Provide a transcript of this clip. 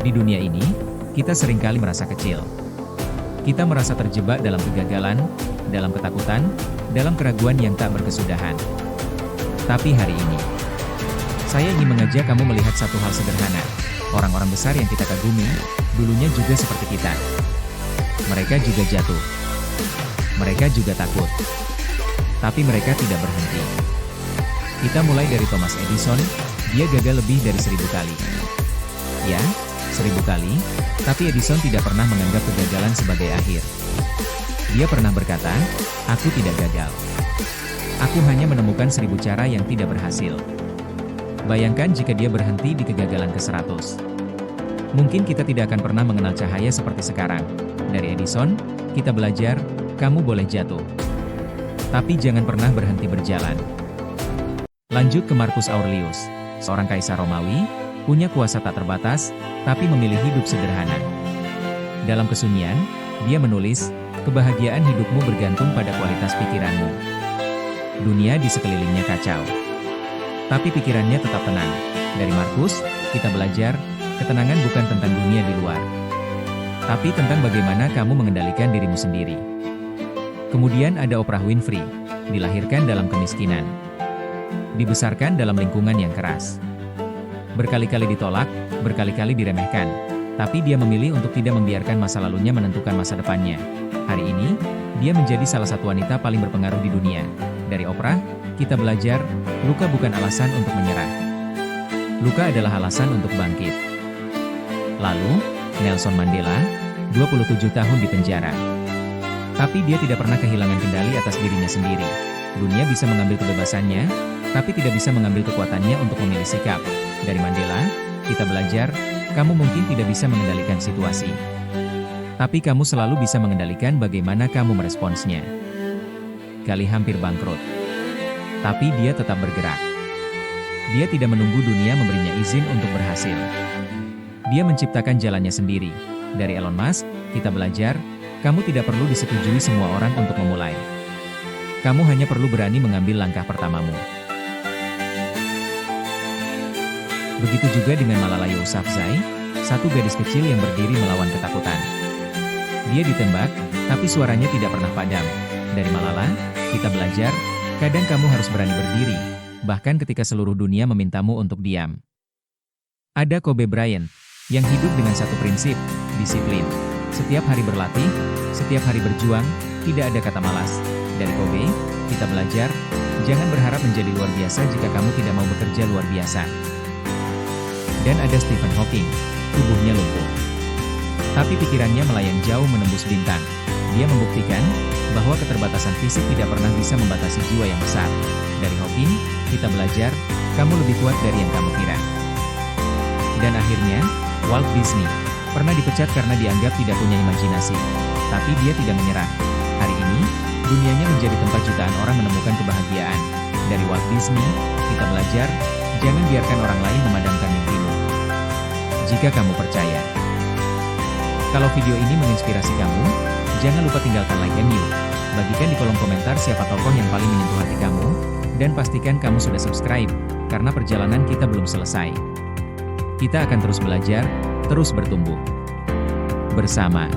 Di dunia ini, kita seringkali merasa kecil. Kita merasa terjebak dalam kegagalan, dalam ketakutan, dalam keraguan yang tak berkesudahan. Tapi hari ini, saya ingin mengajak kamu melihat satu hal sederhana. Orang-orang besar yang kita kagumi, dulunya juga seperti kita. Mereka juga jatuh. Mereka juga takut. Tapi mereka tidak berhenti. Kita mulai dari Thomas Edison, dia gagal lebih dari 1000 kali. Ya, 1000 kali, tapi Edison tidak pernah menganggap kegagalan sebagai akhir. Dia pernah berkata, "Aku tidak gagal. Aku hanya menemukan 1000 cara yang tidak berhasil." Bayangkan jika dia berhenti di kegagalan ke-100. Mungkin kita tidak akan pernah mengenal cahaya seperti sekarang. Dari Edison, kita belajar, kamu boleh jatuh. Tapi jangan pernah berhenti berjalan. Lanjut ke Marcus Aurelius, seorang kaisar Romawi, punya kuasa tak terbatas, tapi memilih hidup sederhana. Dalam kesunyian, dia menulis, kebahagiaan hidupmu bergantung pada kualitas pikiranmu. Dunia di sekelilingnya kacau, tapi pikirannya tetap tenang. Dari Marcus, kita belajar, ketenangan bukan tentang dunia di luar, tapi tentang bagaimana kamu mengendalikan dirimu sendiri. Kemudian ada Oprah Winfrey, dilahirkan dalam kemiskinan. Dibesarkan dalam lingkungan yang keras. Berkali-kali ditolak, berkali-kali diremehkan. Tapi dia memilih untuk tidak membiarkan masa lalunya menentukan masa depannya. Hari ini, dia menjadi salah satu wanita paling berpengaruh di dunia. Dari Oprah, kita belajar, luka bukan alasan untuk menyerah. Luka adalah alasan untuk bangkit. Lalu, Nelson Mandela, 27 tahun di penjara. Tapi dia tidak pernah kehilangan kendali atas dirinya sendiri. Dunia bisa mengambil kebebasannya, tapi tidak bisa mengambil kekuatannya untuk memilih sikap. Dari Mandela, kita belajar, kamu mungkin tidak bisa mengendalikan situasi. Tapi kamu selalu bisa mengendalikan bagaimana kamu meresponsnya. Gali hampir bangkrut. Tapi dia tetap bergerak. Dia tidak menunggu dunia memberinya izin untuk berhasil. Dia menciptakan jalannya sendiri. Dari Elon Musk, kita belajar, kamu tidak perlu disetujui semua orang untuk memulai. Kamu hanya perlu berani mengambil langkah pertamamu. Begitu juga dengan Malala Yousafzai, satu gadis kecil yang berdiri melawan ketakutan. Dia ditembak, tapi suaranya tidak pernah padam. Dari Malala, kita belajar, kadang kamu harus berani berdiri, bahkan ketika seluruh dunia memintamu untuk diam. Ada Kobe Bryant, yang hidup dengan satu prinsip, disiplin. Setiap hari berlatih, setiap hari berjuang, tidak ada kata malas. Dari Kobe, kita belajar, jangan berharap menjadi luar biasa jika kamu tidak mau bekerja luar biasa. Dan ada Stephen Hawking, tubuhnya lumpuh. Tapi pikirannya melayang jauh menembus bintang. Dia membuktikan, bahwa keterbatasan fisik tidak pernah bisa membatasi jiwa yang besar. Dari Hawking, kita belajar, kamu lebih kuat dari yang kamu kira. Dan akhirnya, Walt Disney pernah dipecat karena dianggap tidak punya imajinasi. Tapi dia tidak menyerah. Hari ini, dunianya menjadi tempat jutaan orang menemukan kebahagiaan. Dari Walt Disney, kita belajar, jangan biarkan orang lain memadamkan mimpimu. Jika kamu percaya. Kalau video ini menginspirasi kamu, jangan lupa tinggalkan like and view. Bagikan di kolom komentar siapa tokoh yang paling menyentuh hati kamu, dan pastikan kamu sudah subscribe, karena perjalanan kita belum selesai. Kita akan terus belajar, terus bertumbuh bersama.